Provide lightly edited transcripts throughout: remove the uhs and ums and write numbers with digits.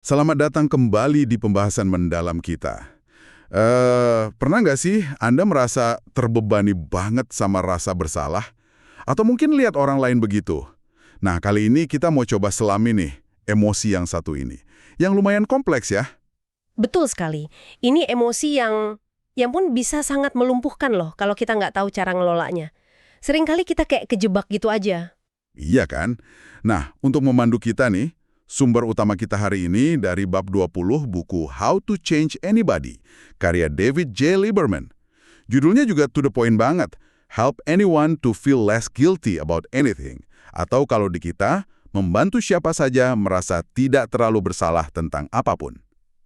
Selamat datang kembali di pembahasan mendalam kita. Pernah nggak sih Anda merasa terbebani banget sama rasa bersalah? Atau mungkin lihat orang lain begitu? Nah, kali ini kita mau coba selami nih, emosi yang satu ini. Yang lumayan kompleks ya. Betul sekali. Ini emosi yang pun bisa sangat melumpuhkan loh kalau kita nggak tahu cara ngelolanya. Seringkali kita kayak kejebak gitu aja. Iya kan? Nah, untuk memandu kita nih, sumber utama kita hari ini dari bab 20 buku How to Change Anybody, karya David J. Lieberman. Judulnya juga to the point banget, Help Anyone to Feel Less Guilty About Anything. Atau kalau di kita, membantu siapa saja merasa tidak terlalu bersalah tentang apapun.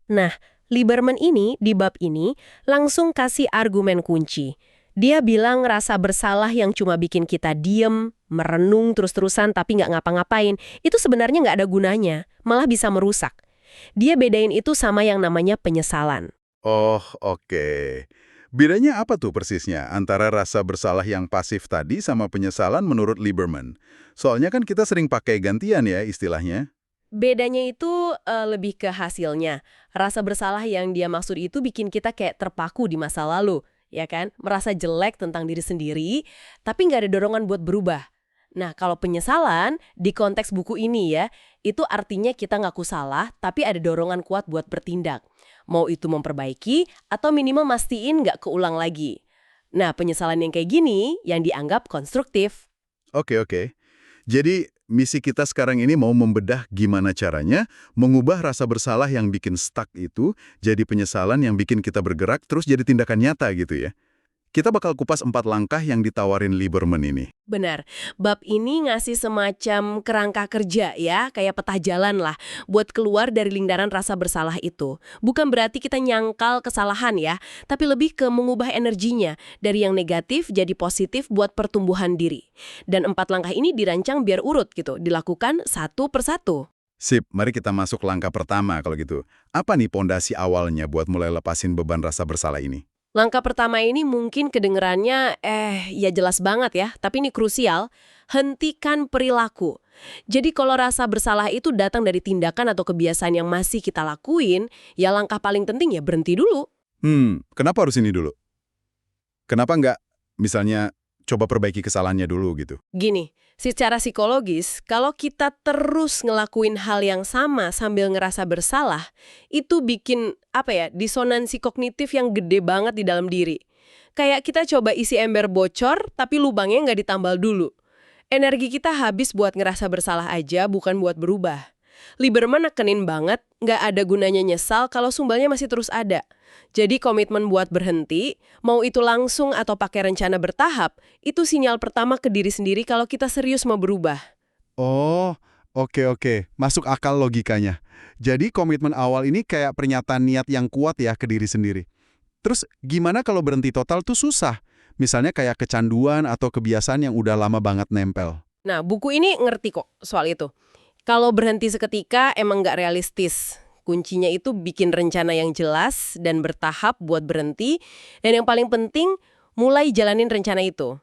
Nah, Lieberman ini di bab ini langsung kasih argumen kunci. Dia bilang rasa bersalah yang cuma bikin kita diem, merenung terus-terusan tapi nggak ngapa-ngapain, itu sebenarnya nggak ada gunanya, malah bisa merusak. Dia bedain itu sama yang namanya penyesalan. Oh, oke. Bedanya apa tuh persisnya antara rasa bersalah yang pasif tadi sama penyesalan menurut Lieberman? Soalnya kan kita sering pakai gantian ya istilahnya. Bedanya itu lebih ke hasilnya. Rasa bersalah yang dia maksud itu bikin kita kayak terpaku di masa lalu, ya kan? Merasa jelek tentang diri sendiri, tapi nggak ada dorongan buat berubah. Nah, kalau penyesalan, di konteks buku ini ya, itu artinya kita ngaku salah, tapi ada dorongan kuat buat bertindak. Mau itu memperbaiki, atau minimal mastiin nggak keulang lagi. Nah, penyesalan yang kayak gini, yang dianggap konstruktif. Oke. Jadi, misi kita sekarang ini mau membedah gimana caranya mengubah rasa bersalah yang bikin stuck itu jadi penyesalan yang bikin kita bergerak terus jadi tindakan nyata gitu ya. Kita bakal kupas 4 langkah yang ditawarin Lieberman ini. Benar, bab ini ngasih semacam kerangka kerja ya, kayak peta jalan lah, buat keluar dari lingkaran rasa bersalah itu. Bukan berarti kita nyangkal kesalahan ya, tapi lebih ke mengubah energinya, dari yang negatif jadi positif buat pertumbuhan diri. Dan 4 langkah ini dirancang biar urut gitu, dilakukan satu persatu. Sip, mari kita masuk langkah pertama kalau gitu. Apa nih pondasi awalnya buat mulai lepasin beban rasa bersalah ini? Langkah pertama ini mungkin kedengerannya, ya jelas banget ya, tapi ini krusial, hentikan perilaku. Jadi kalau rasa bersalah itu datang dari tindakan atau kebiasaan yang masih kita lakuin, ya langkah paling penting ya berhenti dulu. Kenapa harus ini dulu? Kenapa nggak misalnya coba perbaiki kesalahannya dulu gitu? Gini, secara psikologis, kalau kita terus ngelakuin hal yang sama sambil ngerasa bersalah, itu bikin, disonansi kognitif yang gede banget di dalam diri. Kayak kita coba isi ember bocor, tapi lubangnya nggak ditambal dulu. Energi kita habis buat ngerasa bersalah aja, bukan buat berubah. Lieberman nekenin banget, nggak ada gunanya nyesal kalau sumbalnya masih terus ada. Jadi komitmen buat berhenti, mau itu langsung atau pakai rencana bertahap, itu sinyal pertama ke diri sendiri kalau kita serius mau berubah. Oh, oke. Masuk akal logikanya. Jadi komitmen awal ini kayak pernyataan niat yang kuat ya ke diri sendiri. Terus gimana kalau berhenti total tuh susah? Misalnya kayak kecanduan atau kebiasaan yang udah lama banget nempel. Nah, buku ini ngerti kok soal itu. Kalau berhenti seketika emang nggak realistis. Kuncinya itu bikin rencana yang jelas dan bertahap buat berhenti. Dan yang paling penting, mulai jalanin rencana itu.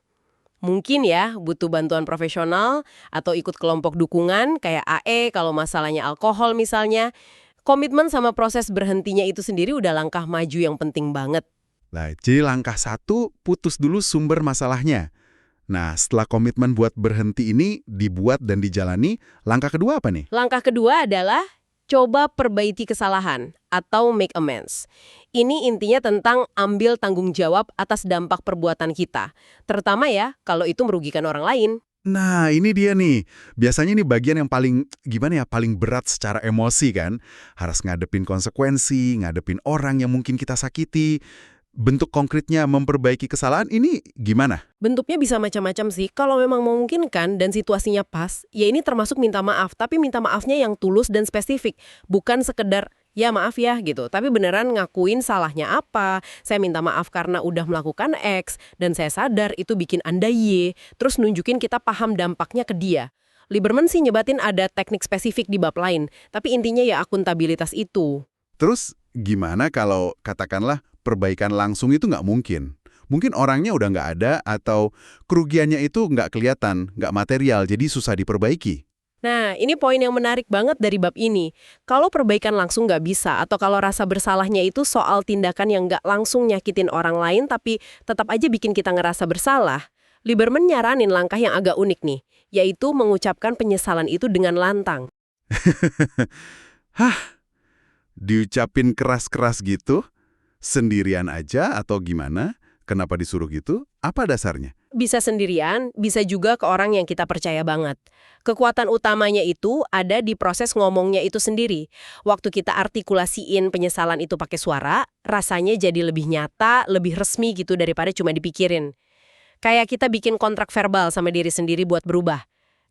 Mungkin ya butuh bantuan profesional atau ikut kelompok dukungan kayak AE kalau masalahnya alkohol misalnya. Komitmen sama proses berhentinya itu sendiri udah langkah maju yang penting banget. Nah, jadi langkah satu, putus dulu sumber masalahnya. Nah, setelah komitmen buat berhenti ini dibuat dan dijalani, langkah kedua apa nih? Langkah kedua adalah coba perbaiki kesalahan atau make amends. Ini intinya tentang ambil tanggung jawab atas dampak perbuatan kita. Terutama ya kalau itu merugikan orang lain. Nah, ini dia nih. Biasanya ini bagian yang paling berat secara emosi kan. Harus ngadepin konsekuensi, ngadepin orang yang mungkin kita sakiti. Bentuk konkretnya memperbaiki kesalahan ini gimana? Bentuknya bisa macam-macam sih. Kalau memang memungkinkan dan situasinya pas, ya ini termasuk minta maaf. Tapi minta maafnya yang tulus dan spesifik. Bukan sekedar, ya maaf ya gitu. Tapi beneran ngakuin salahnya apa. Saya minta maaf karena udah melakukan X. Dan saya sadar itu bikin Anda Y. Terus nunjukin kita paham dampaknya ke dia. Lieberman sih nyebatin ada teknik spesifik di bab lain. Tapi intinya ya akuntabilitas itu. Terus gimana kalau katakanlah perbaikan langsung itu nggak mungkin? Mungkin orangnya udah nggak ada atau kerugiannya itu nggak kelihatan, nggak material, jadi susah diperbaiki. Nah, ini poin yang menarik banget dari bab ini. Kalau perbaikan langsung nggak bisa, atau kalau rasa bersalahnya itu soal tindakan yang nggak langsung nyakitin orang lain, tapi tetap aja bikin kita ngerasa bersalah, Lieberman nyaranin langkah yang agak unik nih, yaitu mengucapkan penyesalan itu dengan lantang. Hah, diucapin keras-keras gitu? Sendirian aja atau gimana? Kenapa disuruh gitu? Apa dasarnya? Bisa sendirian, bisa juga ke orang yang kita percaya banget. Kekuatan utamanya itu ada di proses ngomongnya itu sendiri. Waktu kita artikulasiin penyesalan itu pakai suara, rasanya jadi lebih nyata, lebih resmi gitu daripada cuma dipikirin. Kayak kita bikin kontrak verbal sama diri sendiri buat berubah.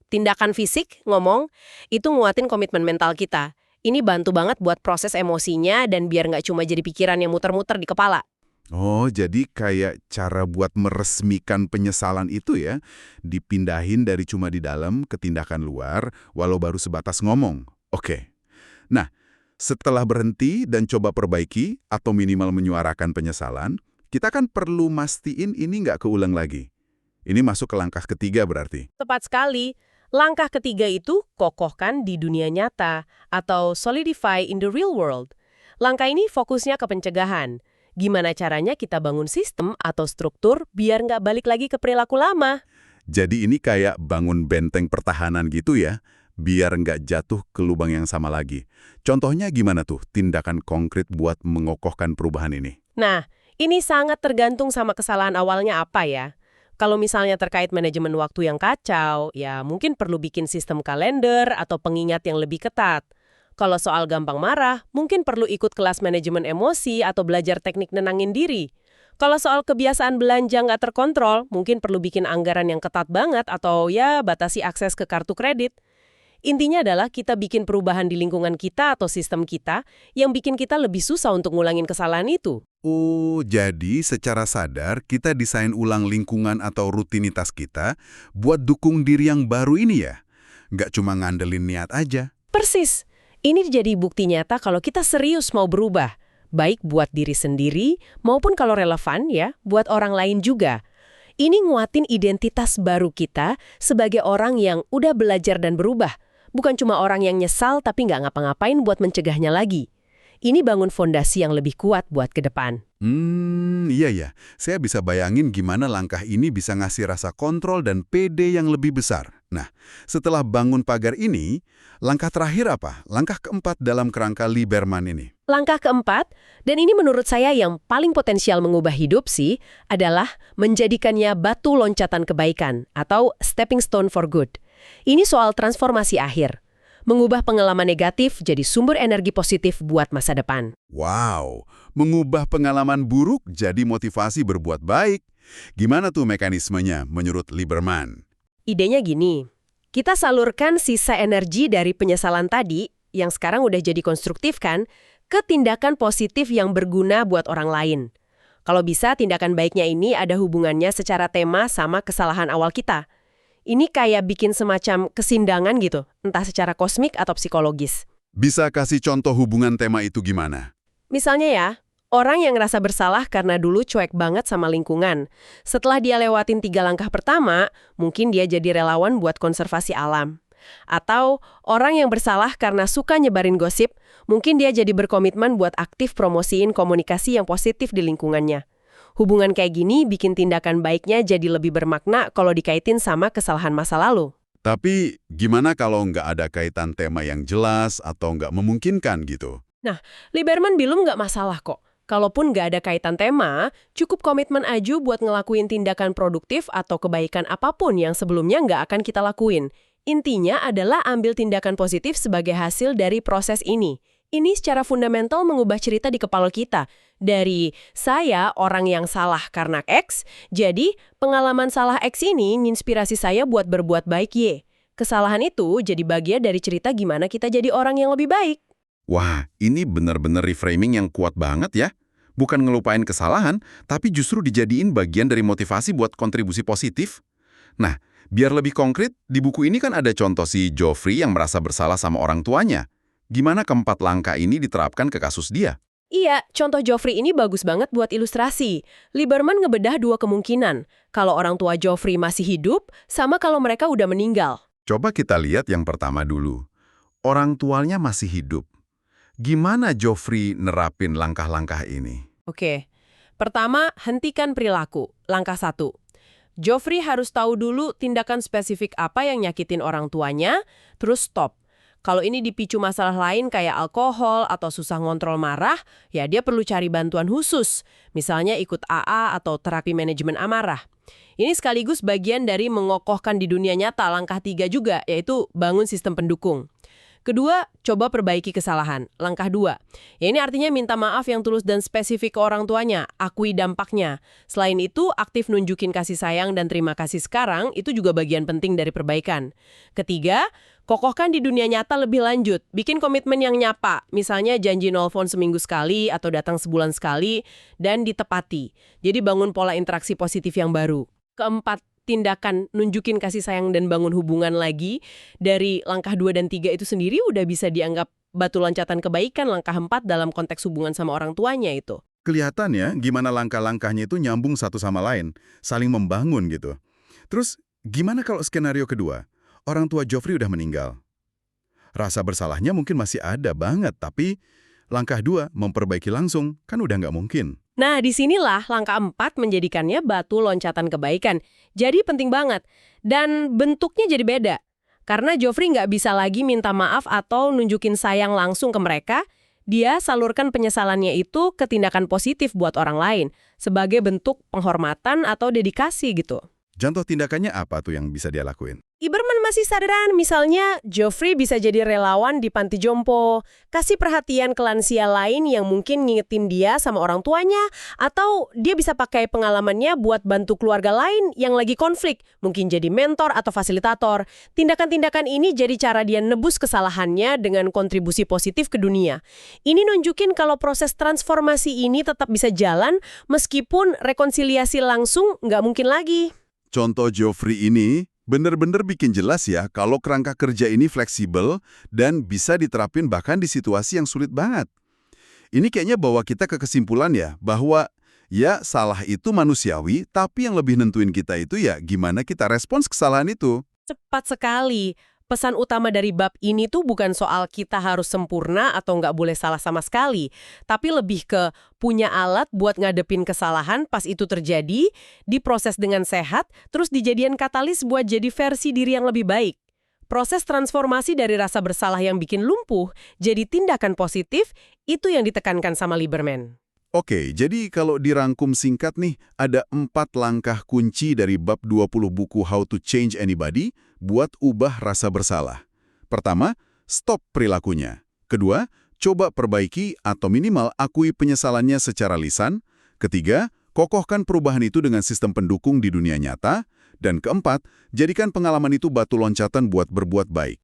Tindakan fisik, ngomong, itu nguatin komitmen mental kita. Ini bantu banget buat proses emosinya dan biar nggak cuma jadi pikiran yang muter-muter di kepala. Oh, jadi kayak cara buat meresmikan penyesalan itu ya, dipindahin dari cuma di dalam ke tindakan luar, walau baru sebatas ngomong. Oke. Nah, setelah berhenti dan coba perbaiki atau minimal menyuarakan penyesalan, kita kan perlu mastiin ini nggak keulang lagi. Ini masuk ke langkah ketiga berarti. Tepat sekali. Langkah ketiga itu kokohkan di dunia nyata atau solidify in the real world. Langkah ini fokusnya ke pencegahan. Gimana caranya kita bangun sistem atau struktur biar nggak balik lagi ke perilaku lama. Jadi ini kayak bangun benteng pertahanan gitu ya, biar nggak jatuh ke lubang yang sama lagi. Contohnya gimana tuh tindakan konkret buat mengokohkan perubahan ini? Nah, ini sangat tergantung sama kesalahan awalnya apa ya. Kalau misalnya terkait manajemen waktu yang kacau, ya mungkin perlu bikin sistem kalender atau pengingat yang lebih ketat. Kalau soal gampang marah, mungkin perlu ikut kelas manajemen emosi atau belajar teknik nenangin diri. Kalau soal kebiasaan belanja nggak terkontrol, mungkin perlu bikin anggaran yang ketat banget atau ya batasi akses ke kartu kredit. Intinya adalah kita bikin perubahan di lingkungan kita atau sistem kita yang bikin kita lebih susah untuk ngulangin kesalahan itu. Oh, jadi secara sadar kita desain ulang lingkungan atau rutinitas kita buat dukung diri yang baru ini ya? Nggak cuma ngandelin niat aja. Persis. Ini jadi bukti nyata kalau kita serius mau berubah. Baik buat diri sendiri maupun kalau relevan ya, buat orang lain juga. Ini nguatin identitas baru kita sebagai orang yang udah belajar dan berubah. Bukan cuma orang yang nyesal tapi nggak ngapa-ngapain buat mencegahnya lagi. Ini bangun fondasi yang lebih kuat buat ke depan. Iya ya. Saya bisa bayangin gimana langkah ini bisa ngasih rasa kontrol dan pede yang lebih besar. Nah, setelah bangun pagar ini, langkah terakhir apa? Langkah keempat dalam kerangka Lieberman ini. Langkah keempat, dan ini menurut saya yang paling potensial mengubah hidup sih, adalah menjadikannya batu loncatan kebaikan atau stepping stone for good. Ini soal transformasi akhir. Mengubah pengalaman negatif jadi sumber energi positif buat masa depan. Wow, mengubah pengalaman buruk jadi motivasi berbuat baik. Gimana tuh mekanismenya menurut Lieberman? Idenya gini, kita salurkan sisa energi dari penyesalan tadi, yang sekarang udah jadi konstruktif kan, ke tindakan positif yang berguna buat orang lain. Kalau bisa, tindakan baiknya ini ada hubungannya secara tema sama kesalahan awal kita. Ini kayak bikin semacam kesindangan gitu, entah secara kosmik atau psikologis. Bisa kasih contoh hubungan tema itu gimana? Misalnya ya, orang yang ngerasa bersalah karena dulu cuek banget sama lingkungan. Setelah dia lewatin 3 langkah pertama, mungkin dia jadi relawan buat konservasi alam. Atau orang yang bersalah karena suka nyebarin gosip, mungkin dia jadi berkomitmen buat aktif promosiin komunikasi yang positif di lingkungannya. Hubungan kayak gini bikin tindakan baiknya jadi lebih bermakna kalau dikaitin sama kesalahan masa lalu. Tapi gimana kalau nggak ada kaitan tema yang jelas atau nggak memungkinkan gitu? Nah, Lieberman bilang nggak masalah kok. Kalaupun nggak ada kaitan tema, cukup komitmen aja buat ngelakuin tindakan produktif atau kebaikan apapun yang sebelumnya nggak akan kita lakuin. Intinya adalah ambil tindakan positif sebagai hasil dari proses ini. Ini secara fundamental mengubah cerita di kepala kita. Dari saya orang yang salah karena X, jadi pengalaman salah X ini nginspirasi saya buat berbuat baik Y. Kesalahan itu jadi bagian dari cerita gimana kita jadi orang yang lebih baik. Wah, ini benar-benar reframing yang kuat banget ya. Bukan ngelupain kesalahan, tapi justru dijadiin bagian dari motivasi buat kontribusi positif. Nah, biar lebih konkret, di buku ini kan ada contoh si Joffrey yang merasa bersalah sama orang tuanya. Gimana keempat langkah ini diterapkan ke kasus dia? Iya, contoh Joffrey ini bagus banget buat ilustrasi. Lieberman ngebedah 2 kemungkinan. Kalau orang tua Joffrey masih hidup, sama kalau mereka udah meninggal. Coba kita lihat yang pertama dulu. Orang tuanya masih hidup. Gimana Joffrey nerapin langkah-langkah ini? Oke. Pertama, hentikan perilaku. Langkah 1. Joffrey harus tahu dulu tindakan spesifik apa yang nyakitin orang tuanya, terus stop. Kalau ini dipicu masalah lain kayak alkohol atau susah ngontrol marah, ya dia perlu cari bantuan khusus. Misalnya ikut AA atau terapi manajemen amarah. Ini sekaligus bagian dari mengokohkan di dunia nyata langkah 3 juga, yaitu bangun sistem pendukung. Kedua, coba perbaiki kesalahan. Langkah 2. Ya ini artinya minta maaf yang tulus dan spesifik ke orang tuanya, akui dampaknya. Selain itu, aktif nunjukin kasih sayang dan terima kasih sekarang, itu juga bagian penting dari perbaikan. Ketiga, kokohkan di dunia nyata lebih lanjut. Bikin komitmen yang nyata, misalnya janji nelfon seminggu sekali atau datang sebulan sekali, dan ditepati. Jadi bangun pola interaksi positif yang baru. Keempat, tindakan nunjukin kasih sayang dan bangun hubungan lagi dari langkah 2 dan 3 itu sendiri udah bisa dianggap batu loncatan kebaikan langkah 4 dalam konteks hubungan sama orang tuanya itu. Kelihatan ya gimana langkah-langkahnya itu nyambung satu sama lain, saling membangun gitu. Terus gimana kalau skenario kedua? Orang tua Joffrey udah meninggal. Rasa bersalahnya mungkin masih ada banget, tapi langkah 2 memperbaiki langsung kan udah nggak mungkin. Nah, disinilah langkah 4 menjadikannya batu loncatan kebaikan. Jadi penting banget. Dan bentuknya jadi beda. Karena Joffrey nggak bisa lagi minta maaf atau nunjukin sayang langsung ke mereka, dia salurkan penyesalannya itu ke tindakan positif buat orang lain, sebagai bentuk penghormatan atau dedikasi gitu. Contoh tindakannya apa tuh yang bisa dia lakuin? Lieberman masih sadaran, misalnya Joffrey bisa jadi relawan di panti jompo, kasih perhatian ke lansia lain yang mungkin ngingetin dia sama orang tuanya, atau dia bisa pakai pengalamannya buat bantu keluarga lain yang lagi konflik, mungkin jadi mentor atau fasilitator. Tindakan-tindakan ini jadi cara dia nebus kesalahannya dengan kontribusi positif ke dunia. Ini nunjukin kalau proses transformasi ini tetap bisa jalan meskipun rekonsiliasi langsung nggak mungkin lagi. Contoh Joffrey ini benar-benar bikin jelas ya kalau kerangka kerja ini fleksibel dan bisa diterapin bahkan di situasi yang sulit banget. Ini kayaknya bawa kita ke kesimpulan ya, bahwa ya salah itu manusiawi, tapi yang lebih nentuin kita itu ya gimana kita respons kesalahan itu. Cepat sekali. Pesan utama dari bab ini tuh bukan soal kita harus sempurna atau nggak boleh salah sama sekali, tapi lebih ke punya alat buat ngadepin kesalahan pas itu terjadi, diproses dengan sehat, terus dijadikan katalis buat jadi versi diri yang lebih baik. Proses transformasi dari rasa bersalah yang bikin lumpuh jadi tindakan positif, itu yang ditekankan sama Lieberman. Oke, jadi kalau dirangkum singkat nih, ada 4 langkah kunci dari bab 20 buku How to Change Anybody buat ubah rasa bersalah. Pertama, stop perilakunya. Kedua, coba perbaiki atau minimal akui penyesalannya secara lisan. Ketiga, kokohkan perubahan itu dengan sistem pendukung di dunia nyata. Dan keempat, jadikan pengalaman itu batu loncatan buat berbuat baik.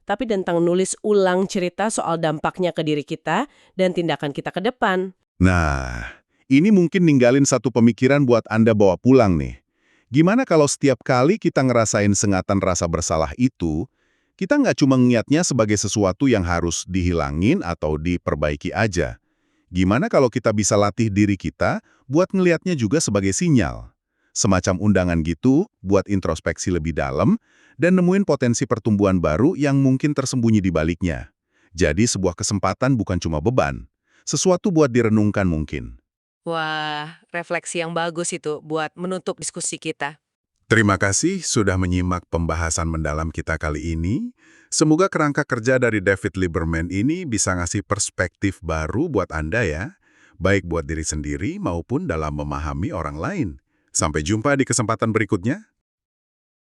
Tapi tentang nulis ulang cerita soal dampaknya ke diri kita dan tindakan kita ke depan. Nah, ini mungkin ninggalin satu pemikiran buat Anda bawa pulang nih. Gimana kalau setiap kali kita ngerasain sengatan rasa bersalah itu, kita nggak cuma ngeliatnya sebagai sesuatu yang harus dihilangin atau diperbaiki aja. Gimana kalau kita bisa latih diri kita buat ngeliatnya juga sebagai sinyal? Semacam undangan gitu buat introspeksi lebih dalam dan nemuin potensi pertumbuhan baru yang mungkin tersembunyi di baliknya. Jadi sebuah kesempatan bukan cuma beban. Sesuatu buat direnungkan mungkin. Wah, refleksi yang bagus itu buat menutup diskusi kita. Terima kasih sudah menyimak pembahasan mendalam kita kali ini. Semoga kerangka kerja dari David Lieberman ini bisa ngasih perspektif baru buat Anda ya, baik buat diri sendiri maupun dalam memahami orang lain. Sampai jumpa di kesempatan berikutnya.